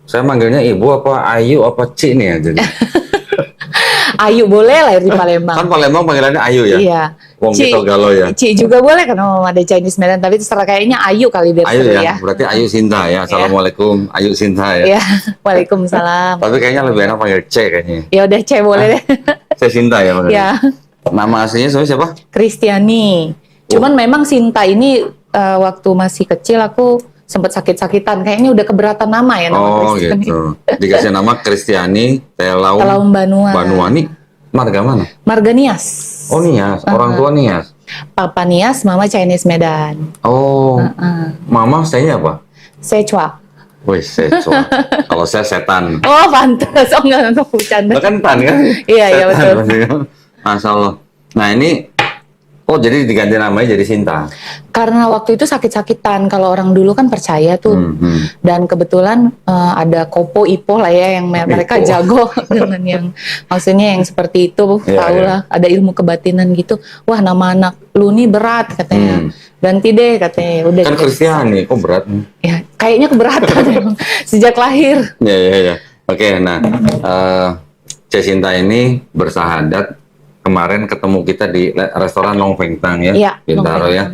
Saya manggilnya Ibu apa Ayu apa Ci nih ya jadi. Ayu boleh, lahir di Palembang. Kan Palembang panggilannya Ayu ya? Iya. Wong kita galau ya. Ci juga boleh kan, ada Chinese Medan, tapi terserah, kayaknya Ayu kali biar Ayu seru ya, ya. berarti Ayu Sinta ya. Assalamualaikum, Ayu Sinta ya. Iya, waalaikumsalam. Tapi kayaknya lebih enak panggil C kayaknya. Ya udah, C boleh deh. Saya Sinta ya panggilnya. Ya, Nama aslinya sebenarnya siapa? Kristiani. Cuman memang Sinta ini waktu masih kecil aku sempat sakit-sakitan. Kayaknya udah keberatan nama ya, nama Oh Kristiani. gitu. Dikasih nama Kristiani Telaum Banua. Banuani. Marga mana? Marga Nias. Oh Nias, orang tua Nias. Papa Nias, Mama Chinese Medan. Oh, Mama saya apa? Sechua. Wih, Seco. Kalau saya setan. Oh, pantas. Oh, enggak bercanda. Lo kan tan kan? Iya, iya, Setan betul. pasti kan? Masya Allah. Nah ini, oh jadi diganti namanya jadi Sinta. Karena waktu itu sakit-sakitan. Kalau orang dulu kan percaya tuh. Dan kebetulan ada Kopo Ipo lah ya, yang mereka Ipo. jago dengan yang maksudnya yang seperti itu. Iya, Tahu iya. lah, ada ilmu kebatinan gitu. Wah, nama anak lu nih berat katanya. Ganti deh katanya. Udah. Kan gitu. Kristiani, kok berat? Ya, kayaknya keberatan emang sejak lahir. Ya. Oke, nah, Cesinta ini bersahadat kemarin ketemu kita di restoran Long Feng Tang ya, Iya, Bintaro Long Feng ya.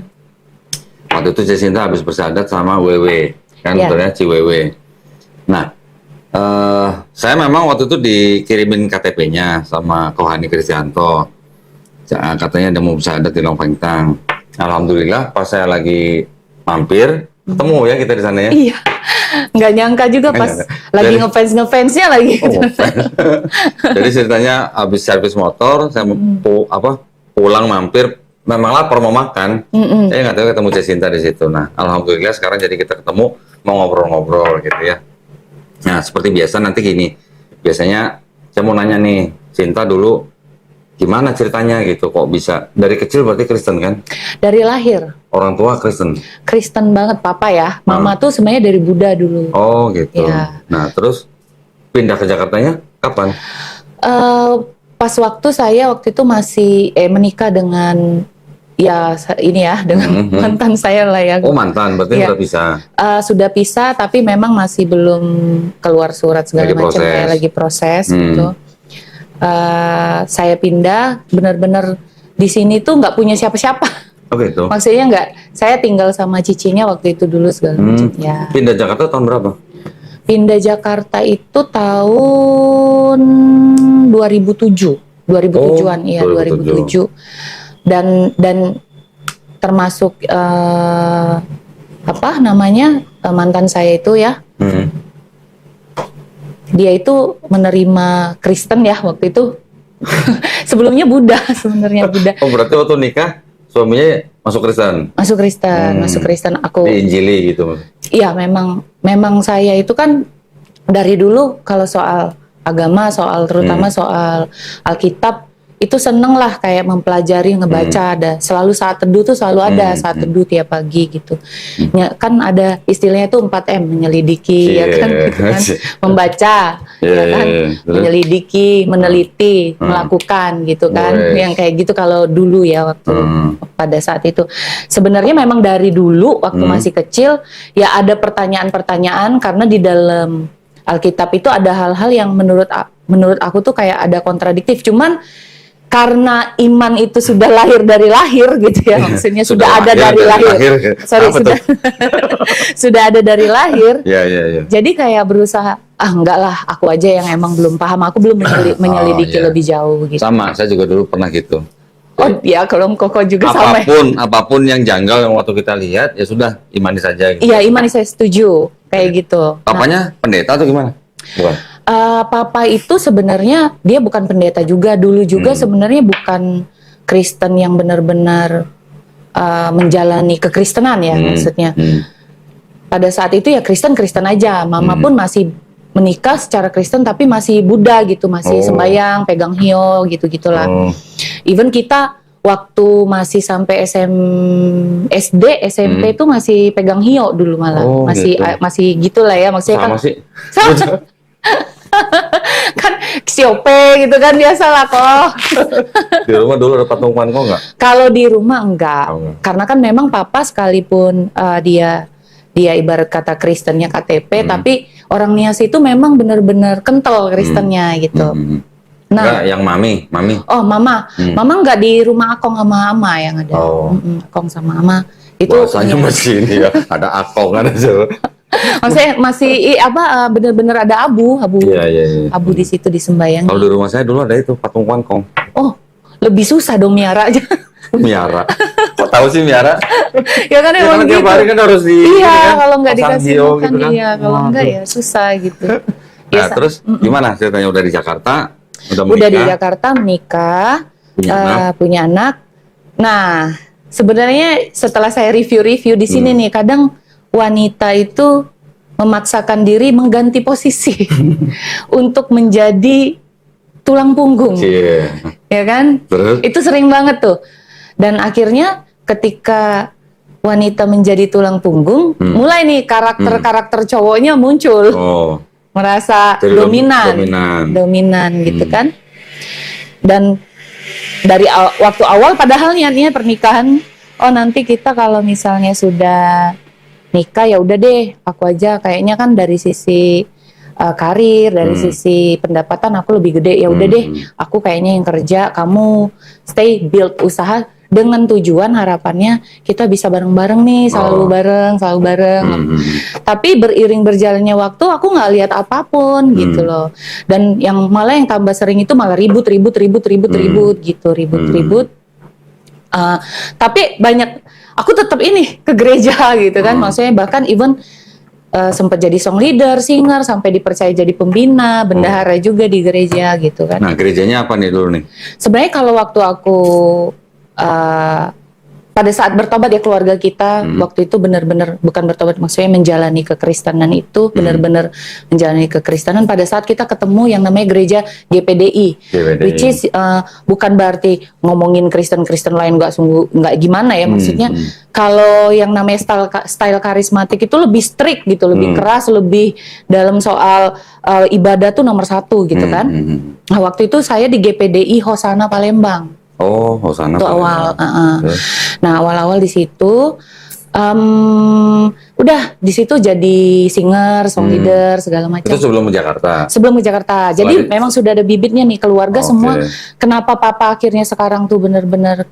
Waktu itu Cesinta habis bersahadat sama Wewe, kan Iya. betulnya Ciwewe. Nah, saya memang waktu itu dikirimin KTP-nya sama Kohani Kristianto. Katanya ada mau bersahadat di Long Feng Tang. Alhamdulillah, pas saya lagi mampir, ketemu ya kita di sana ya. Iya. Nggak nyangka juga Nggak pas nyangka. lagi Jadi- ngefans-ngefansnya lagi. Oh, ngefans. Jadi ceritanya habis servis motor, saya pulang mampir, memang lapar mau makan. Saya nggak tahu ketemu Cesinta di situ. Nah, alhamdulillah sekarang jadi kita ketemu mau ngobrol-ngobrol gitu ya. Nah, seperti biasa nanti gini, biasanya saya mau nanya nih, Cinta dulu gimana ceritanya gitu, kok bisa dari kecil berarti Kristen kan? Dari lahir. Orang tua Kristen. Kristen banget papa ya. Mama tuh sebenarnya dari Buddha dulu. Oh gitu. Iya. Nah, terus pindah ke Jakartanya kapan? Pas waktu saya waktu itu masih menikah dengan ini ya dengan mantan saya lah ya. Oh mantan, berarti Iya. udah bisa. Sudah pisah tapi memang masih belum keluar surat segala Lagi macam, proses. kayak lagi proses gitu. Saya pindah benar-benar di sini tuh nggak punya siapa-siapa. Oh gitu. Maksudnya nggak, saya tinggal sama cicinya waktu itu dulu segala macam. Ya. Pindah Jakarta tahun berapa? Pindah Jakarta itu tahun 2007. 2007-an, Oh, iya 2007. 2007. Dan termasuk apa namanya mantan saya itu ya, dia itu menerima Kristen ya waktu itu. Sebelumnya Buddha sebenarnya Buddha. Oh berarti waktu nikah suaminya masuk Kristen? Masuk Kristen aku. Diinjili gitu? Iya, memang saya itu kan dari dulu kalau soal agama, terutama soal Alkitab itu seneng lah kayak mempelajari, ngebaca. Ada selalu saat teduh tuh selalu ada saat teduh tiap pagi gitu. Kan ada istilahnya tuh 4M, menyelidiki ya kan, gitu kan, membaca ya kan, Terus? menyelidiki, meneliti, melakukan gitu kan, yang kayak gitu kalau dulu ya waktu pada saat itu. Sebenarnya memang dari dulu waktu masih kecil ya ada pertanyaan-pertanyaan, karena di dalam Alkitab itu ada hal-hal yang menurut aku tuh kayak ada kontradiktif. Cuman karena iman itu sudah lahir dari lahir gitu ya, maksudnya sudah ada dari lahir. Sorry, sudah ada dari lahir. Ya. Jadi kayak berusaha, enggak lah, aku aja yang emang belum paham, aku belum menyelidiki iya. lebih jauh gitu. Sama, saya juga dulu pernah gitu. Oh ya, kalau Koko juga sama. Apapun yang janggal yang waktu kita lihat ya sudah imani saja. Gitu. Iya, imani saya setuju kayak gitu. Papanya pendeta atau gimana? Bukan. Papa itu sebenarnya dia bukan pendeta juga, dulu juga sebenarnya bukan Kristen yang benar-benar menjalani kekristenan ya, maksudnya. Pada saat itu ya Kristen aja. Mama pun masih menikah secara Kristen tapi masih Buddha gitu, masih sembahyang, pegang hio gitu-gitulah. Even kita waktu masih sampai SD, SMP tuh masih pegang hio dulu malah. Masih gitulah ya, maksudnya Sama kan. sih. Kan siope gitu kan, biasalah kok. Di rumah dulu ada patungan kok nggak? Kalau di rumah enggak. Oh, enggak. Karena kan memang papa sekalipun dia ibarat kata Kristennya KTP, tapi orang Nias itu memang benar-benar kental Kristennya gitu. Nah, enggak, yang mami. Oh, mama nggak di rumah Akong sama Ama yang ada. Oh. Akong sama Ama itu. Bahasanya masih ini ya, ada akong ada tuh. Maksudnya masih benar-benar ada abu. Iya. Abu di situ disembayangi. Kalau di rumah saya dulu ada itu patung wangkong. Oh, lebih susah dong miara aja. Miara. Kok tahu sih miara? Ya kan emang tiap gitu. hari kan harus di Iya, kan, kalau nggak pasang dikasih hio makan gitu kan. iya, kalau nggak ya susah gitu. Nah, terus gimana ceritanya udah di Jakarta? Udah Udah di menikah? Jakarta menikah, Punya punya anak. Nah, sebenarnya setelah saya review di sini nih, kadang wanita itu memaksakan diri mengganti posisi untuk menjadi tulang punggung, Cie. ya kan? Terus? Itu sering banget tuh. Dan akhirnya ketika wanita menjadi tulang punggung, mulai nih karakter cowoknya muncul. Oh. Merasa Jadi dominan gitu kan. Dan dari waktu awal padahal niatnya pernikahan, oh nanti kita kalau misalnya sudah nikah ya udah deh, aku aja kayaknya kan dari sisi karir, dari sisi pendapatan aku lebih gede, ya udah deh, aku kayaknya yang kerja, kamu stay build usaha, dengan tujuan harapannya kita bisa bareng-bareng nih, selalu bareng. Tapi beriring berjalannya waktu, aku nggak lihat apapun gitu loh. Dan yang malah yang tambah sering itu malah ribut gitu. Tapi banyak, aku tetap ini ke gereja gitu kan, maksudnya bahkan even sempat jadi song leader, singer, sampai dipercaya jadi pembina, bendahara juga di gereja gitu kan. Nah, gerejanya apa nih dulu nih? Sebenarnya kalau waktu aku pada saat bertobat ya keluarga kita waktu itu benar-benar bukan bertobat, maksudnya menjalani kekristenan itu benar-benar menjalani kekristenan pada saat kita ketemu yang namanya gereja GPDI. Which is bukan berarti ngomongin Kristen lain nggak gimana ya, maksudnya kalau yang namanya style karismatik itu lebih strict gitu, lebih keras, lebih dalam soal ibadah tuh nomor 1 gitu kan. Nah, waktu itu saya di GPDI Hosana Palembang. Oh, Hosana. Itu awal. Nah, awal-awal di situ, udah di situ jadi singer, song leader, segala macam. Itu sebelum ke Jakarta. Sebelum ke Jakarta. Jadi memang sudah ada bibitnya nih keluarga semua. Kenapa papa akhirnya sekarang tuh benar-benar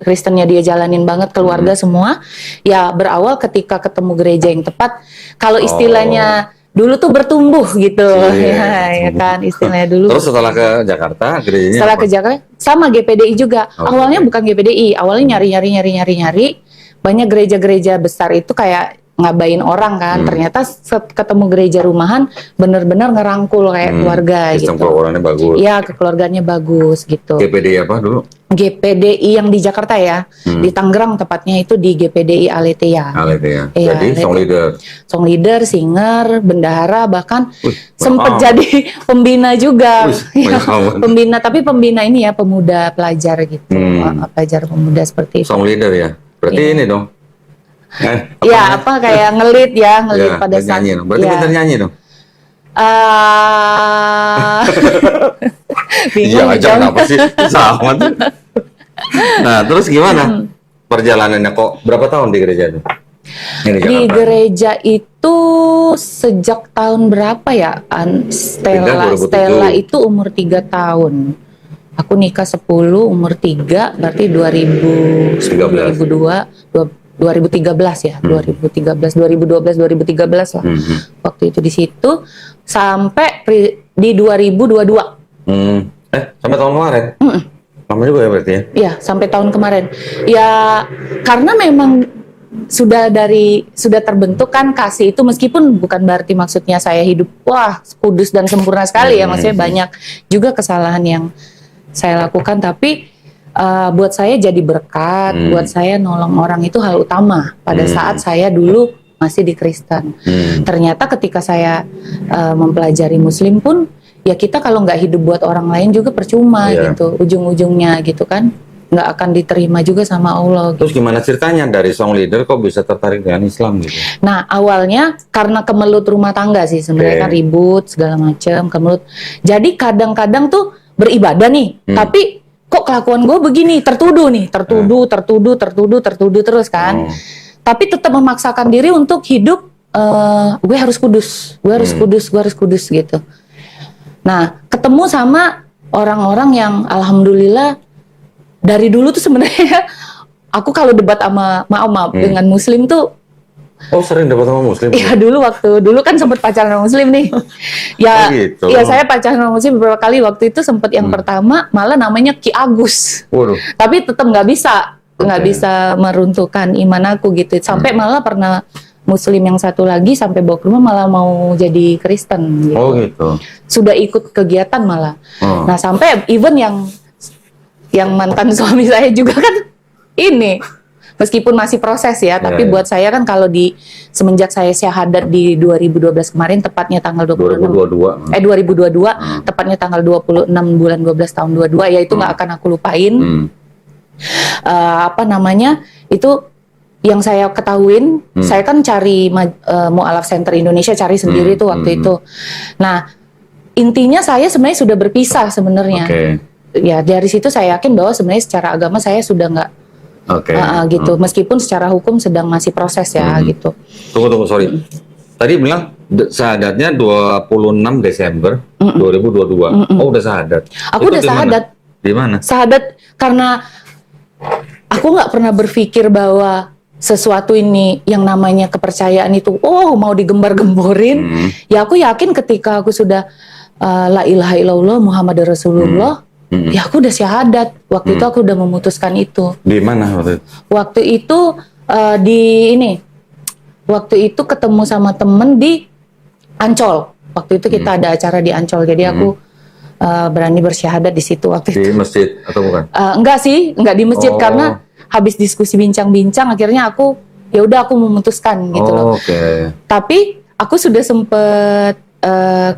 Kristennya dia jalanin banget, keluarga semua. Ya berawal ketika ketemu gereja yang tepat. Kalau istilahnya dulu tuh bertumbuh gitu, ya kan istilahnya dulu. Terus setelah ke Jakarta, gerejanya setelah apa? ke Jakarta sama GPDI juga. Awalnya bukan GPDI, awalnya nyari. Banyak gereja-gereja besar itu kayak ngabain orang kan. Ternyata ketemu gereja rumahan bener-bener ngerangkul kayak keluarga Sistem gitu. keluarganya bagus. Iya, kekeluarganya bagus gitu. GPDI apa dulu? GPDI yang di Jakarta ya, di Tangerang tepatnya itu di GPDI Aletheia. Aletheia. Iya, Jadi song leader. Song leader, singer, bendahara, bahkan sempat jadi pembina juga. Ya, pembina, tapi pembina ini ya pemuda pelajar gitu, pelajar pemuda seperti itu. Song leader ya. Berarti ini dong. Iya, apa kayak ngelit pada saat. Nyanyi dong. Berarti pintar nyanyi dong. Iya aja kenapa sih sama tuh. Nah terus gimana perjalanannya, kok berapa tahun di gereja itu? Di gereja itu sejak tahun berapa ya? Stella itu umur 3 tahun. Aku nikah 10, umur 3, berarti 2013 ya, 2013 lah. Waktu itu di situ sampai di 2022. Sampai tahun kemarin? Lama juga ya berarti ya? Iya, sampai tahun kemarin. Ya, karena memang sudah terbentuk kan kasih itu, meskipun bukan berarti maksudnya saya hidup wah kudus dan sempurna sekali ya, maksudnya banyak juga kesalahan yang saya lakukan, tapi buat saya jadi berkat, buat saya nolong orang itu hal utama pada saat saya dulu masih di Kristen. Ternyata ketika saya mempelajari Muslim pun, ya kita kalau nggak hidup buat orang lain juga percuma gitu, ujung-ujungnya gitu kan, nggak akan diterima juga sama Allah. Terus gimana ceritanya dari song leader kok bisa tertarik dengan Islam gitu? Nah awalnya karena kemelut rumah tangga sih sebenarnya, kan ribut segala macam, kemelut. Jadi kadang-kadang tuh beribadah nih, tapi kok kelakuan gue begini, tertuduh terus kan. Tapi tetap memaksakan diri untuk hidup gue harus kudus, gue harus kudus, gue harus kudus gitu. Nah, ketemu sama orang-orang yang alhamdulillah dari dulu tuh sebenarnya aku kalau debat sama maaf dengan muslim tuh. Oh, sering debat sama muslim? Iya, dulu kan sempat pacaran sama muslim nih. Ya, gitu. Ya saya pacaran sama muslim beberapa kali. Waktu itu sempat yang pertama malah namanya Ki Agus. Waduh. Tapi tetap nggak bisa meruntuhkan iman aku gitu. Sampai malah pernah muslim yang satu lagi sampai bawa ke rumah malah mau jadi Kristen gitu. Oh gitu. Sudah ikut kegiatan malah. Nah, sampai even yang mantan suami saya juga kan ini meskipun masih proses ya, tapi buat saya kan kalau semenjak saya syahadat di 2012 kemarin, tepatnya tanggal 26 2022 tepatnya tanggal 26 bulan 12 tahun 22, ya itu nggak akan aku lupain. Itu yang saya ketahuin, saya kan cari Mu'alaf Center Indonesia, cari sendiri tuh waktu itu. Nah, intinya saya sebenarnya sudah berpisah sebenarnya. Ya dari situ saya yakin bahwa sebenarnya secara agama saya sudah nggak gitu. Meskipun secara hukum sedang masih proses ya gitu. Tunggu, sorry. Tadi bilang syahadatnya 26 Desember 2022. Oh, udah syahadat. Aku udah syahadat. Di mana? Syahadat karena aku nggak pernah berpikir bahwa sesuatu ini yang namanya kepercayaan itu mau digembar-gemborin. Ya aku yakin ketika aku sudah la ilaha illallah Muhammad Rasulullah, ya aku udah syahadat. Waktu itu aku udah memutuskan itu. Di mana waktu itu? Waktu itu waktu itu ketemu sama temen di Ancol. Waktu itu kita ada acara di Ancol, jadi aku berani bersyahadat di situ waktu itu. Di masjid atau bukan? Enggak sih, enggak di masjid karena habis diskusi bincang-bincang akhirnya aku ya udah aku memutuskan gitu loh. Tapi aku sudah sempet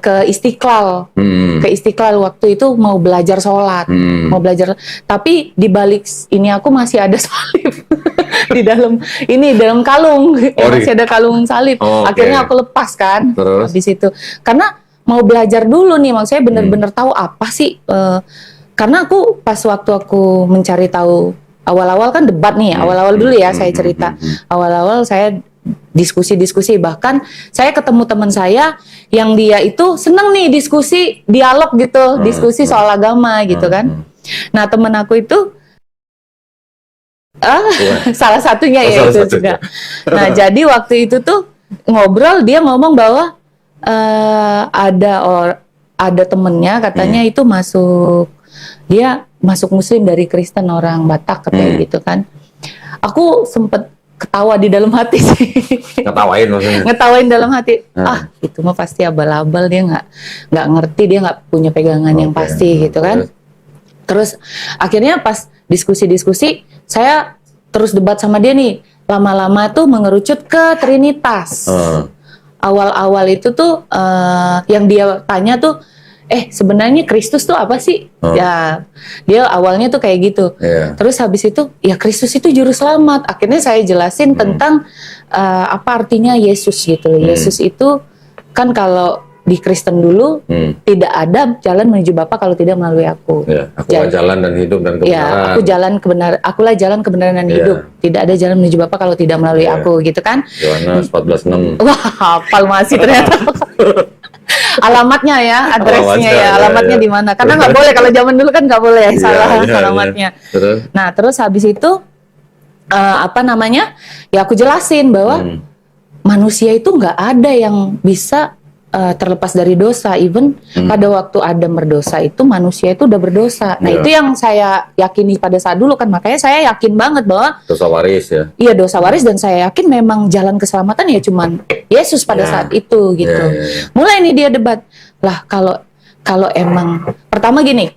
ke Istiqlal, waktu itu mau belajar sholat, tapi di balik ini aku masih ada salib di dalam kalung, masih ada kalung salib. Akhirnya aku lepas kan, habis itu karena mau belajar dulu nih, maksudnya bener-bener tahu apa sih, karena aku pas waktu aku mencari tahu awal-awal kan debat nih, awal-awal dulu ya saya cerita, awal-awal saya diskusi, bahkan saya ketemu teman saya yang dia itu seneng nih diskusi, dialog gitu, diskusi soal agama gitu kan. Nah temen aku itu salah satunya ya itu juga. Nah jadi waktu itu tuh ngobrol, dia ngomong bahwa ada temennya katanya itu dia masuk muslim dari Kristen, orang Batak katanya gitu kan. Aku sempet ketawa di dalam hati sih. Ngetawain maksudnya? Ngetawain dalam hati. Itu mah pasti abal-abal, dia nggak ngerti, dia nggak punya pegangan yang pasti gitu kan. Terus akhirnya pas diskusi saya terus debat sama dia nih, lama-lama tuh mengerucut ke Trinitas. Awal-awal itu tuh yang dia tanya tuh, sebenarnya Kristus tuh apa sih? Ya, dia awalnya tuh kayak gitu. Terus habis itu, ya Kristus itu juru selamat. Akhirnya saya jelasin tentang apa artinya Yesus gitu. Yesus itu kan kalau di Kristen dulu tidak ada jalan menuju Bapa kalau tidak melalui aku. Akulah jalan dan hidup dan kebenaran. Akulah jalan kebenaran dan hidup. Tidak ada jalan menuju Bapa kalau tidak melalui aku, gitu kan? Yohanes 14:6. Wah, hafal masih ternyata. Alamatnya ya, adresnya alamatnya di mana? Karena nggak boleh, kalau zaman dulu kan nggak boleh salah alamatnya. Nah, terus habis itu ya aku jelasin bahwa manusia itu nggak ada yang bisa terlepas dari dosa. Even pada waktu Adam berdosa itu manusia itu udah berdosa. Nah itu yang saya yakini pada saat dulu kan, makanya saya yakin banget bahwa dosa waris ya. Iya, dosa waris, dan saya yakin memang jalan keselamatan ya cuman Yesus pada saat itu gitu. Mulai nih dia debat lah, kalau emang pertama gini,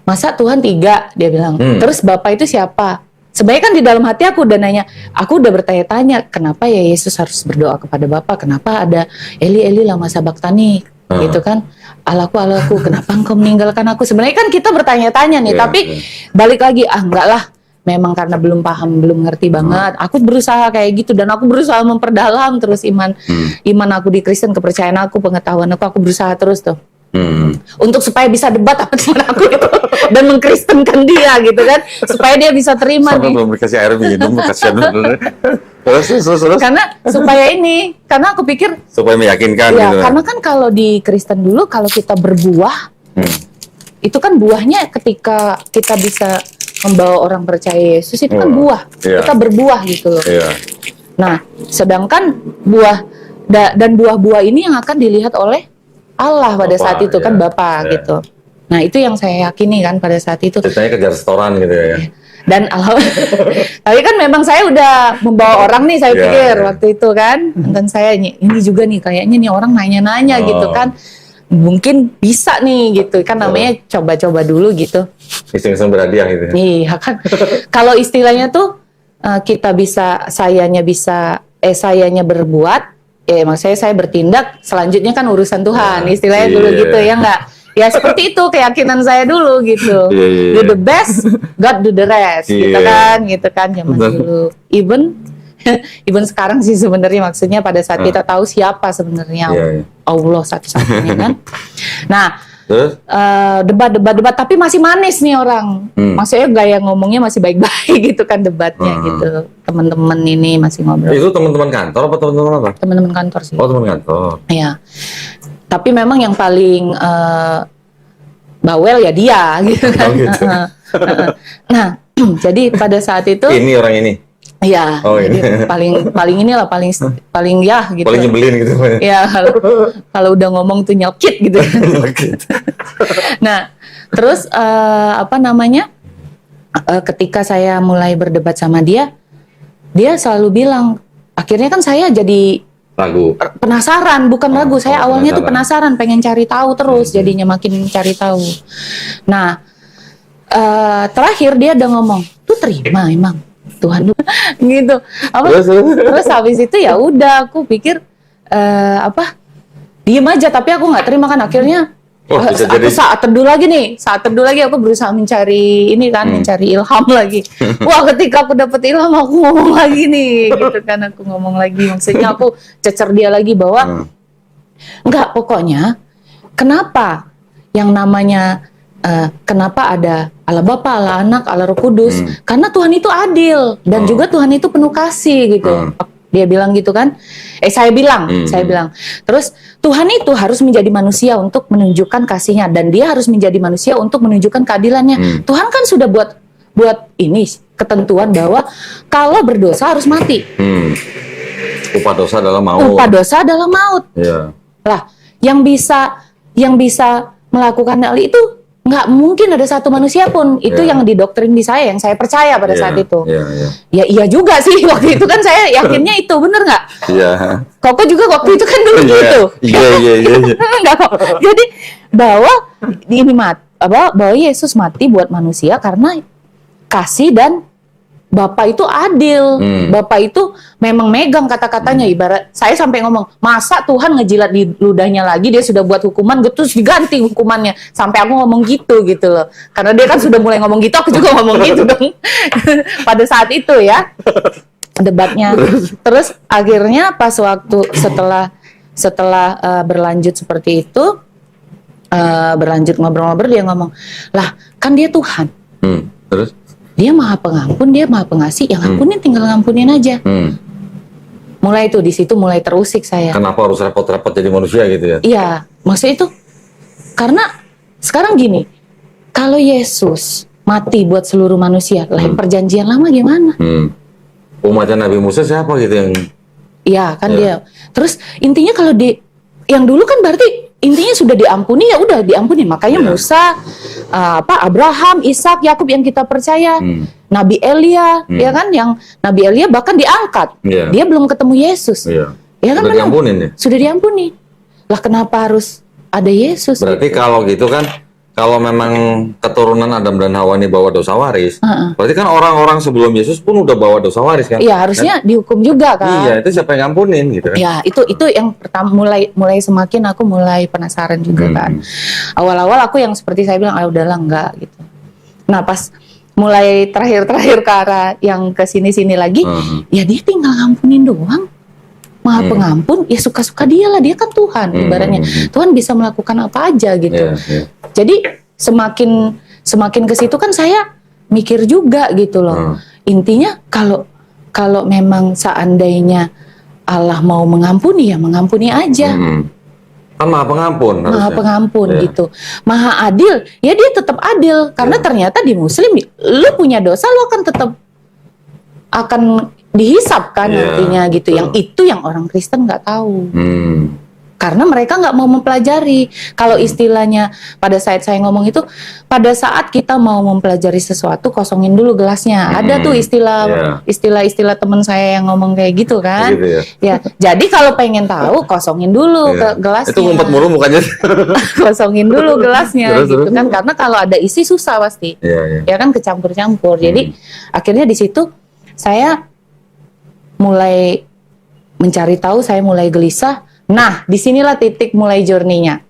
masa Tuhan 3 dia bilang, terus Bapa itu siapa? Sebenarnya kan di dalam hati aku udah nanya, aku udah bertanya-tanya, kenapa ya Yesus harus berdoa kepada Bapa? Kenapa ada Eli lama sabaktani gitu kan? Allahku, kenapa engkau meninggalkan aku? Sebenarnya kan kita bertanya-tanya nih, tapi balik lagi, enggak lah, memang karena belum paham, belum ngerti banget. Aku berusaha kayak gitu, dan aku berusaha memperdalam terus iman aku di Kristen, kepercayaan aku, pengetahuan aku berusaha terus tuh. Untuk supaya bisa debat sama teman aku itu dan mengkristenkan dia gitu kan, supaya dia bisa terima Sampai nih. belum dikasih air minum, kasihan bener. Terus. Karena aku pikir Supaya meyakinkan ya, gitu. karena kan kalau di Kristen dulu kalau kita berbuah, itu kan buahnya ketika kita bisa membawa orang percaya Yesus itu kan buah. Iya. Kita berbuah gitu loh. Iya. Nah, sedangkan dan buah-buah ini yang akan dilihat oleh Allah pada Bapa, saat itu kan iya. Bapa Iya. gitu. Nah, itu yang saya yakini kan pada saat itu. Ceritanya kejar setoran gitu ya. Dan tapi kan memang saya udah membawa orang nih, saya Iya, pikir iya. waktu itu kan. Dan saya ini juga nih kayaknya nih orang nanya-nanya gitu kan. Mungkin bisa nih gitu kan, namanya coba-coba dulu gitu. Iseng-iseng berhadiah gitu. Iya kan. Kalau istilahnya tuh sayanya berbuat, maksudnya saya bertindak, selanjutnya kan urusan Tuhan. Istilahnya dulu gitu ya enggak? Ya seperti itu keyakinan saya dulu gitu. Iya. Do the best, God do the rest, gitu kan zaman dulu. Even sekarang sih sebenarnya, maksudnya pada saat kita tahu siapa sebenarnya Allah satu-satunya kan. Nah, debat, tapi masih manis nih orang. Maksudnya gaya ngomongnya masih baik-baik gitu kan debatnya gitu. Teman-teman ini masih ngobrol. Itu teman-teman kantor apa teman-teman apa? Teman-teman kantor sih. Oh, teman kantor. Iya. Tapi memang yang paling bawel ya dia gitu kan. Oh, gitu. Nah, jadi pada saat itu Ini orang ini. iya, Oh, jadi ini. paling ya gitu. Paling nyebelin gitu. Ya, kalau udah ngomong tuh nyokit gitu. Nah, terus ketika saya mulai berdebat sama dia selalu bilang, akhirnya kan saya jadi Ragu. penasaran, bukan ragu. Saya awalnya tuh penasaran, pengen cari tahu terus, jadinya makin cari tahu. Nah, terakhir dia udah ngomong, tuh terima emang Tuhan gitu. Terus habis itu ya udah, aku pikir diem aja, tapi aku nggak terima kan. Akhirnya saat teduh lagi aku berusaha mencari mencari ilham lagi. Wah, ketika aku dapet ilham, aku ngomong lagi nih gitu kan. Aku ngomong lagi, maksudnya aku cecer dia lagi bahwa enggak, pokoknya kenapa yang namanya kenapa ada Allah Bapa, Allah Anak, Allah Roh Kudus, karena Tuhan itu adil dan juga Tuhan itu penuh kasih gitu. Dia bilang gitu kan. Saya bilang. Terus Tuhan itu harus menjadi manusia untuk menunjukkan kasihnya, dan dia harus menjadi manusia untuk menunjukkan keadilannya. Tuhan kan sudah buat ini ketentuan bahwa kalau berdosa harus mati. Upah dosa adalah maut. Iya. Lah, yang bisa melakukan hal itu nggak mungkin ada satu manusia pun. Itu yang didoktrin di saya, yang saya percaya pada saat itu. Ya iya juga sih, waktu itu kan saya yakinnya itu, bener nggak? Iya. Koko juga waktu itu kan dulu gitu. Iya. Nggak kok. Jadi bahwa Yesus mati buat manusia karena kasih, dan Bapak itu adil. Bapak itu memang megang kata-katanya. Ibarat saya sampai ngomong, masa Tuhan ngejilat di ludahnya lagi, dia sudah buat hukuman terus diganti hukumannya. Sampai aku ngomong gitu loh. Karena dia kan sudah mulai ngomong gitu, aku juga ngomong gitu dong. Pada saat itu ya debatnya. Terus akhirnya pas waktu setelah berlanjut seperti itu, berlanjut ngobrol-ngobrol, dia ngomong, lah kan dia Tuhan. Terus? Dia maha pengampun, dia maha pengasih, yang ngampunin tinggal ngampunin aja. Mulai itu, di situ mulai terusik saya. Kenapa harus repot-repot jadi manusia gitu ya? Iya, maksudnya itu karena sekarang gini, kalau Yesus mati buat seluruh manusia, lah perjanjian lama gimana? Umatnya Nabi Musa siapa gitu yang? Iya kan dia. Terus intinya kalau yang dulu kan berarti intinya sudah diampuni, ya udah diampuni. Makanya Musa, Abraham, Ishak, Yakub yang kita percaya, Nabi Elia, ya kan, yang Nabi Elia bahkan diangkat, dia belum ketemu Yesus, ya kan, sudah diampuni ya? Sudah diampuni. Lah kenapa harus ada Yesus? Berarti gitu? Kalau gitu kan, kalau memang keturunan Adam dan Hawa ini bawa dosa waris, berarti kan orang-orang sebelum Yesus pun udah bawa dosa waris kan? Iya, harusnya dihukum juga kan? Iya, itu siapa yang ngampunin gitu kan? Ya, itu yang pertama, mulai semakin aku mulai penasaran juga kan. Awal-awal aku yang seperti saya bilang, udahlah enggak gitu. Nah, pas mulai terakhir ke arah yang ke sini-sini lagi, ya dia tinggal ngampunin doang. Maha Pengampun, ya suka-suka dia lah, dia kan Tuhan ibaratnya. Tuhan bisa melakukan apa aja gitu. Jadi semakin ke situ kan saya mikir juga gitu loh. Intinya kalau memang seandainya Allah mau mengampuni, ya mengampuni aja. Kan Maha Pengampun harusnya. Maha Pengampun gitu. Maha adil, ya dia tetap adil. Karena ternyata di Muslim, lu punya dosa, lu akan tetap akan dihisap kan nantinya gitu. Yang itu yang orang Kristen nggak tahu. Karena mereka nggak mau mempelajari. Kalau istilahnya pada saat saya ngomong itu, pada saat kita mau mempelajari sesuatu, kosongin dulu gelasnya. Ada tuh istilah teman saya yang ngomong kayak gitu kan. Gitu ya. Jadi kalau pengen tahu, kosongin dulu gelasnya. Itu ngumpet mulu mukanya. Kosongin dulu gelasnya gitu kan. Karena kalau ada isi susah pasti. Ya kan kecampur-campur. Jadi akhirnya di situ saya mulai mencari tahu, saya mulai gelisah. Nah, disinilah titik mulai journey-nya.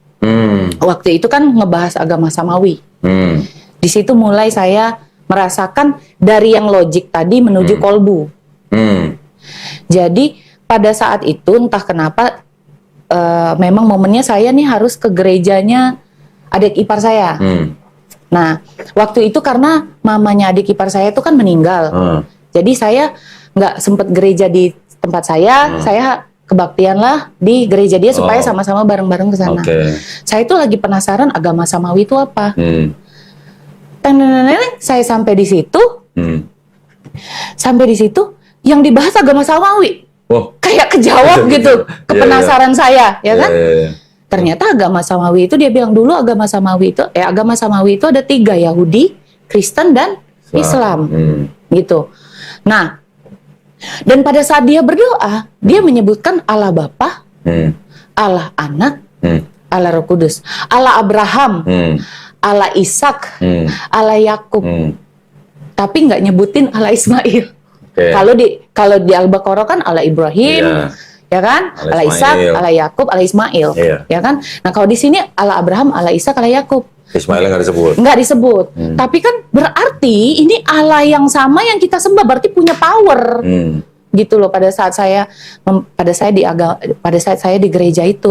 Waktu itu kan ngebahas agama samawi. Di situ mulai saya merasakan dari yang logik tadi menuju kolbu. Jadi pada saat itu entah kenapa memang momennya saya nih harus ke gerejanya adik ipar saya. Nah, waktu itu karena mamanya adik ipar saya itu kan meninggal. Jadi saya nggak sempat gereja di tempat saya kebaktian lah di gereja dia supaya sama-sama bareng-bareng ke sana. Saya itu lagi penasaran agama samawi itu apa. Saya sampai di situ. Sampai di situ yang dibahas agama samawi. Kayak kejawab gitu, kepenasaran saya, ya kan? Ternyata agama samawi itu dia bilang dulu agama samawi itu ada 3, Yahudi, Kristen dan Islam. Gitu. Nah, dan pada saat dia berdoa, dia menyebutkan Allah Bapa, Allah Anak, Allah Roh Kudus, Allah Abraham, Allah Ishak, Allah Yakub. Tapi nggak nyebutin Allah Ismail. Kalau di Al-Baqarah kan Allah Ibrahim, ya kan? Allah Ishak, Allah Yakub, Allah Ismail, ya kan? Nah, kalau di sini Allah Abraham, Allah Ishak, Allah Yakub. Ismail nggak disebut. Nggak disebut. Tapi kan berarti ini Allah yang sama yang kita sembah, berarti punya power. Gitu loh pada saat saya di gereja itu.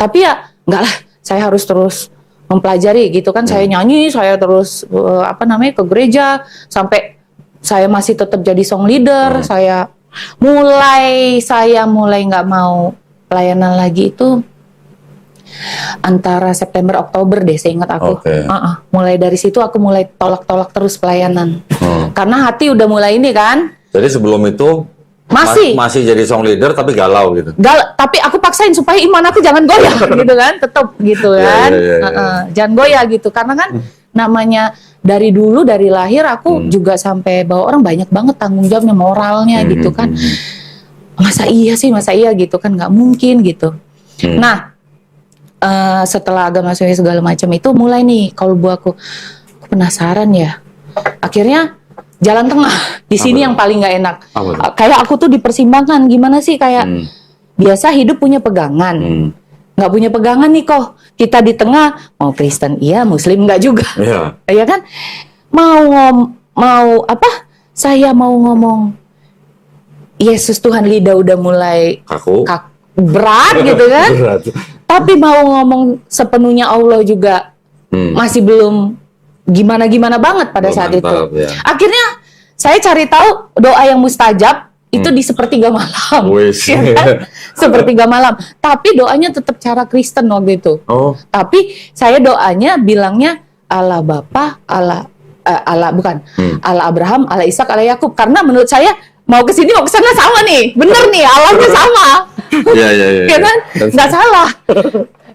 Tapi ya nggak lah, saya harus terus mempelajari gitu kan. Saya nyanyi, saya terus ke gereja sampai saya masih tetap jadi song leader. Saya mulai nggak mau pelayanan lagi itu antara September Oktober deh, saya ingat aku. Mulai dari situ aku mulai tolak terus pelayanan. Karena hati udah mulai ini kan. Jadi sebelum itu masih jadi song leader tapi galau gitu. Tapi aku paksain supaya iman aku jangan goyah gitu kan, tetap gitu kan. Jangan goyah gitu karena kan namanya dari dulu dari lahir aku juga sampai bawa orang banyak banget tanggung jawabnya, moralnya gitu kan. Masa iya gitu kan, nggak mungkin gitu. Nah, setelah agama segala macam itu mulai nih kalau buat aku penasaran ya. Akhirnya jalan tengah di sini yang paling nggak enak. Kayak aku tuh dipersimbangkan gimana sih, kayak biasa hidup punya pegangan, nggak punya pegangan nih kok. Kita di tengah mau Kristen iya, Muslim nggak juga, ya kan? Saya mau ngomong Yesus Tuhan, lidah udah mulai kaku, berat gitu kan. Tapi mau ngomong sepenuhnya Allah juga masih belum gimana-gimana banget pada saat itu. Akhirnya saya cari tahu doa yang mustajab itu di sepertiga malam. Ya kan? Sepertiga malam. Tapi doanya tetap cara Kristen waktu itu. Tapi saya doanya bilangnya Allah Bapa, Allah Abraham, Allah Ishak, Allah Yakub. Karena menurut saya mau ke sini mau ke sana sama nih. Bener nih, Allahnya sama. Ya kan? Nggak salah.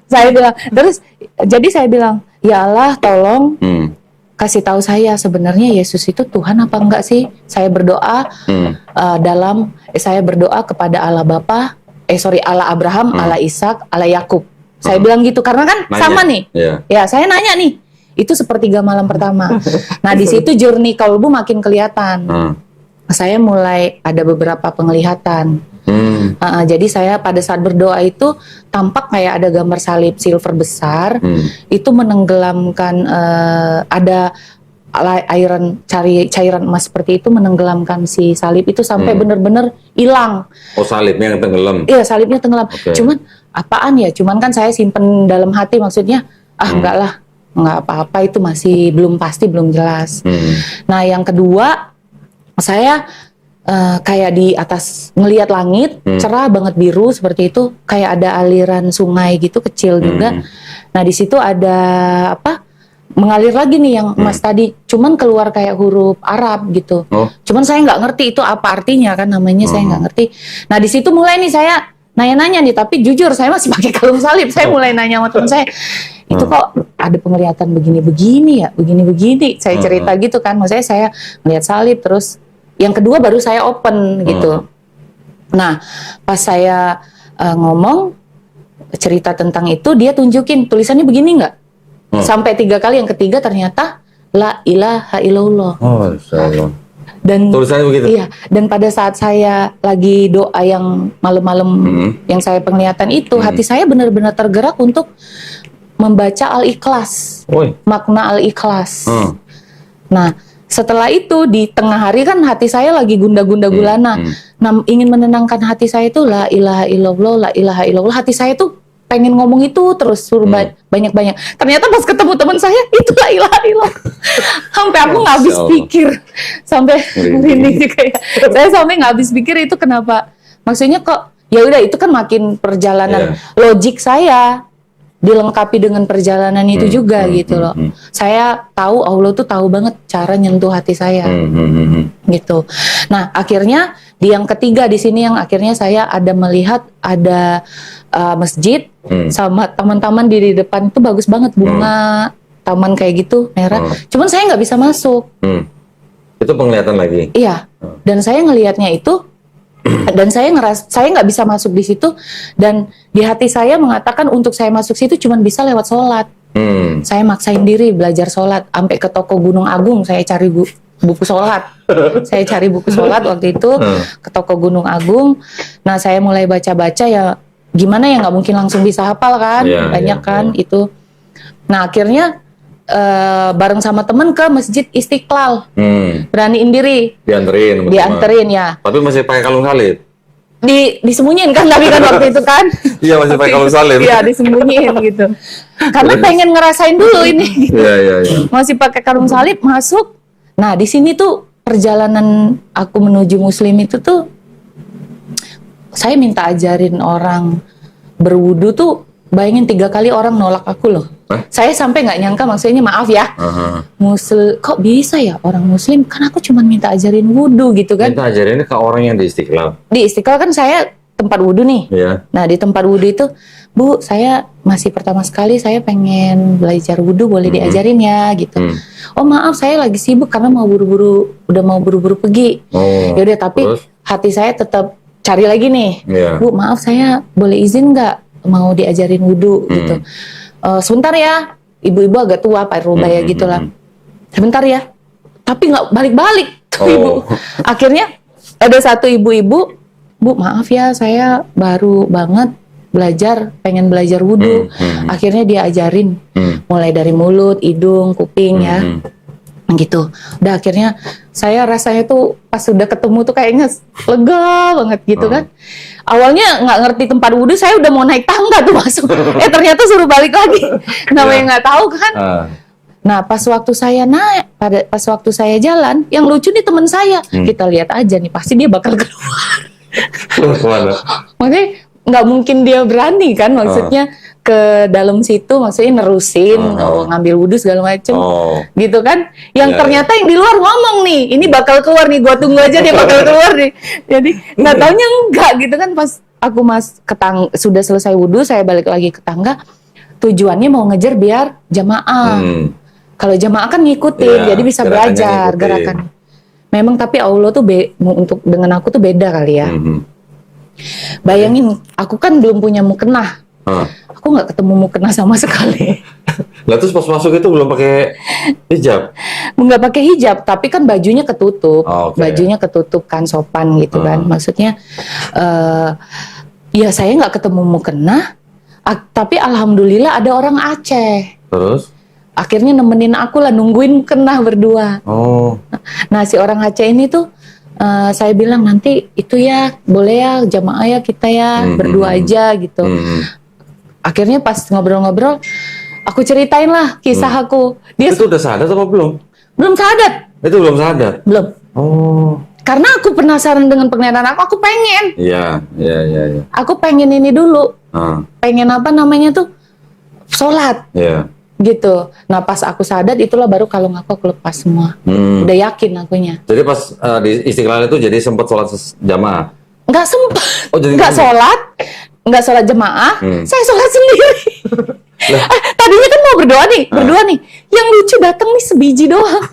Saya bilang, jadi saya bilang, ya Allah tolong kasih tahu saya sebenarnya Yesus itu Tuhan apa enggak sih? Saya berdoa saya berdoa kepada Allah Bapa, Allah Abraham, Allah Ishak, Allah Yakub. Saya bilang gitu karena kan sama nih. Ya, saya nanya nih. Itu sepertiga malam pertama. Nah, di situ journey kalbu makin kelihatan. Saya mulai ada beberapa penglihatan. Jadi saya pada saat berdoa itu tampak kayak ada gambar salib silver besar, itu menenggelamkan ada cairan emas seperti itu menenggelamkan si salib itu sampai benar-benar hilang. Oh, salibnya yang tenggelam. Iya, salibnya tenggelam. Okay. Cuman apaan ya? Cuman kan saya simpen dalam hati, maksudnya enggak lah, enggak apa-apa, itu masih belum pasti, belum jelas. Nah, yang kedua, saya kayak di atas ngelihat langit cerah banget biru seperti itu, kayak ada aliran sungai gitu kecil juga. Nah, di situ ada mengalir lagi nih yang emas tadi, cuman keluar kayak huruf Arab gitu. Cuman saya nggak ngerti itu apa artinya kan, namanya saya nggak ngerti. Nah, di situ mulai nih saya nanya-nanya nih, tapi jujur saya masih pakai kalung salib. Saya mulai nanya sama teman saya, itu kok ada penglihatan begini-begini ya, begini-begini. Saya cerita gitu kan, maksudnya saya melihat salib terus. Yang kedua baru saya open gitu. Nah, pas saya ngomong cerita tentang itu, dia tunjukin tulisannya begini nggak? Sampai 3 kali, yang ketiga ternyata la ilaha illallah. Oh, insyaallah. Dan tulisannya begitu. Iya, dan pada saat saya lagi doa yang malam-malam yang saya penglihatan itu, hati saya benar-benar tergerak untuk membaca Al-Ikhlas. Makna Al-Ikhlas. Nah, setelah itu di tengah hari kan hati saya lagi gunda-gunda gulana. Nah, ingin menenangkan hati saya itu la ilaha illallah, la ilaha illallah. Hati saya tuh pengen ngomong itu terus, suruh banyak-banyak. Ternyata pas ketemu teman saya, itu la ilaha illallah. Sampai aku nggak habis pikir. Sampai ini kayak saya sampai nggak habis pikir itu kenapa. Maksudnya kok ya udah, itu kan makin perjalanan logik saya dilengkapi dengan perjalanan itu juga gitu loh. Saya tahu Allah tuh tahu banget cara nyentuh hati saya. Gitu. Nah, akhirnya di yang ketiga di sini yang akhirnya saya ada melihat ada masjid sama taman-taman di depan itu bagus banget, bunga, taman kayak gitu merah. Cuman saya nggak bisa masuk. Itu penglihatan lagi. Iya. Dan saya ngelihatnya itu dan saya nggak bisa masuk di situ, dan di hati saya mengatakan untuk saya masuk situ cuma bisa lewat sholat. Saya maksain diri belajar sholat, sampai ke toko Gunung Agung saya cari buku sholat. Saya cari buku sholat waktu itu ke toko Gunung Agung. Nah, saya mulai baca-baca, ya gimana ya, nggak mungkin langsung bisa hafal kan, banyak kan itu. Nah, akhirnya bareng sama temen ke Masjid Istiqlal, beraniin diri, dianterin ya. Tapi masih pakai kalung salib? Disembunyiin kan, tapi kan waktu itu kan. Iya, masih pakai kalung salib. Iya, disembunyiin gitu. Karena pengen ngerasain dulu ini. Gitu. Iya. Masih pakai kalung salib, masuk. Nah, di sini tuh perjalanan aku menuju Muslim itu tuh, saya minta ajarin orang berwudu tuh. Bayangin 3 kali orang nolak aku loh. Saya sampai nggak nyangka, maksudnya maaf ya. Kok bisa ya orang Muslim? Kan aku cuma minta ajarin wudu gitu kan. Minta ajarinnya ke orang yang di Istiqlal. Di Istiqlal kan saya tempat wudu nih. Nah, di tempat wudu itu, Bu, saya masih pertama sekali, saya pengen belajar wudu, boleh diajarin ya gitu. Oh maaf, saya lagi sibuk karena udah mau buru-buru pergi. Yaudah, tapi terus? Hati saya tetap cari lagi nih. Bu, maaf, saya boleh izin nggak mau diajarin wudu gitu. Sebentar ya, ibu-ibu agak tua, Pak Rubaya gitulah. Sebentar ya, tapi nggak balik-balik tuh ibu. Akhirnya ada satu ibu-ibu, Bu maaf ya, saya baru banget pengen belajar wudu. Akhirnya dia ajarin, mulai dari mulut, hidung, kuping ya. Gitu. Udah, akhirnya saya rasanya tuh pas sudah ketemu tuh kayaknya lega banget gitu kan. Awalnya nggak ngerti tempat wudhu, saya udah mau naik tangga tuh masuk. Ternyata suruh balik lagi. Namanya nggak tahu kan. Nah, pas waktu saya pas waktu saya jalan, yang lucu nih teman saya. Kita lihat aja nih, pasti dia bakal keluar. Makanya nggak mungkin dia berani kan, maksudnya ke dalam situ, maksudnya nerusin ngambil wudhu segala macem gitu kan. Yang ternyata yang di luar ngomong nih, ini bakal keluar nih, gua tunggu aja dia bakal keluar nih. Jadi nggak taunya enggak gitu kan. Pas aku sudah selesai wudhu, saya balik lagi ke tangga, tujuannya mau ngejar biar jamaah. Kalau jamaah kan ngikutin, jadi bisa belajar gerakan. Memang tapi Allah tuh untuk dengan aku tuh beda kali ya. Bayangin, aku kan belum punya mukena. Aku nggak ketemu mukena sama sekali. Lah terus pas masuk itu belum pakai hijab? Nggak pakai hijab, tapi kan bajunya ketutup. Bajunya ketutup kan, sopan gitu kan. Maksudnya, ya saya nggak ketemu mukena, tapi alhamdulillah ada orang Aceh. Terus? akhirnya nemenin aku lah, nungguin kena berdua. Oh. Nah si orang Aceh ini tuh saya bilang nanti itu ya boleh ya jamaah ya kita ya berdua aja gitu. Akhirnya pas ngobrol-ngobrol aku ceritain lah kisah aku. Dia Itu udah sadar apa belum? belum sadar. Itu belum sadar. Belum. Oh. Karena aku penasaran dengan penglihatan aku pengen. Iya. Aku pengen ini dulu. Ah, Pengen apa namanya tuh? Sholat iya. gitu. Nah pas aku sadar itulah baru kalung aku lepas semua. Udah yakin akunya. Jadi pas di Istiqlal itu jadi sempat sholat jamaah. Nggak sempat. Oh, jadi Nggak sholat. Nggak sholat jemaah. Saya sholat sendiri. Tadinya kan mau berdoa nih. Yang lucu datang nih sebiji doang.